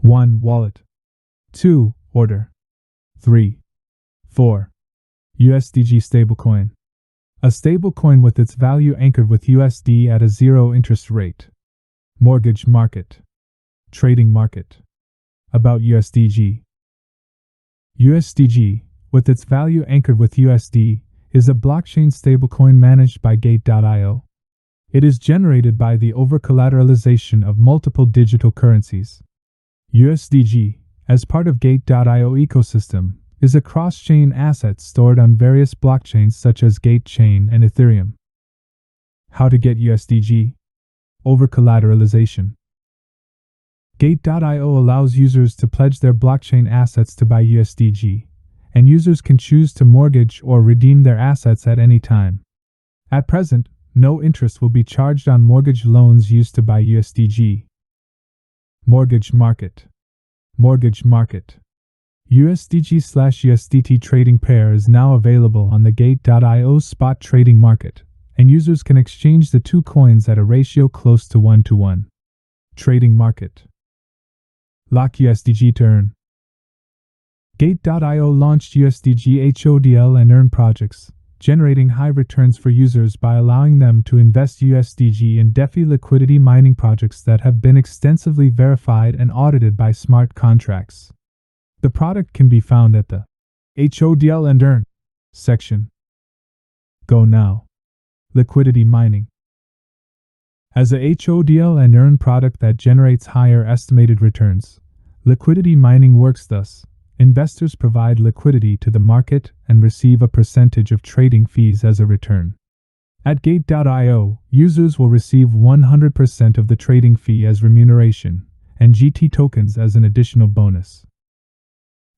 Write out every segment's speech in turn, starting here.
1. Wallet. 2. Order. 3. 4. USDG stablecoin. A stablecoin with its value anchored with USD at a zero interest rate. Mortgage market. Trading market. About USDG. USDG, with its value anchored with USD, is a blockchain stablecoin managed by Gate.io. It is generated by the over-collateralization of multiple digital currencies. USDG, as part of Gate.io ecosystem, is a cross-chain asset stored on various blockchains such as Gate Chain and Ethereum. How to get USDG? Over-collateralization. Gate.io allows users to pledge their blockchain assets to buy USDG, and users can choose to mortgage or redeem their assets at any time. At present, no interest will be charged on mortgage loans used to buy USDG. Mortgage market. Mortgage market. USDG/USDT trading pair is now available on the Gate.io spot trading market, and users can exchange the two coins at a ratio close to 1:1. Trading market. Lock USDG to earn. Gate.io launched USDG HODL and Earn projects, generating high returns for users by allowing them to invest USDG in DeFi liquidity mining projects that have been extensively verified and audited by smart contracts. The product can be found at the HODL and Earn section. Go now. Liquidity mining. As a HODL and Earn product that generates higher estimated returns, liquidity mining works thus. Investors provide liquidity to the market and receive a percentage of trading fees as a return. At Gate.io, users will receive 100% of the trading fee as remuneration, and GT tokens as an additional bonus.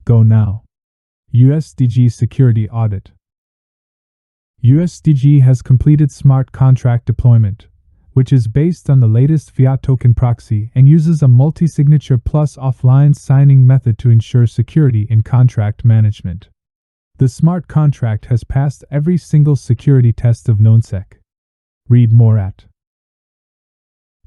Go now. USDG security audit. USDG has completed smart contract deployment, which is based on the latest fiat token proxy and uses a multi-signature plus offline signing method to ensure security in contract management. The smart contract has passed every single security test of KnownSec. Read more at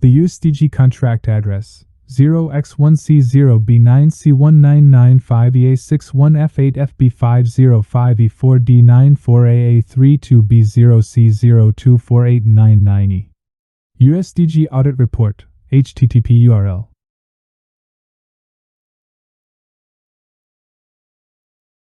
the USDG contract address 0x1C0B9C1F8FB505E618FB504D94AA32B0C024899E. USDG Audit Report, HTTP URL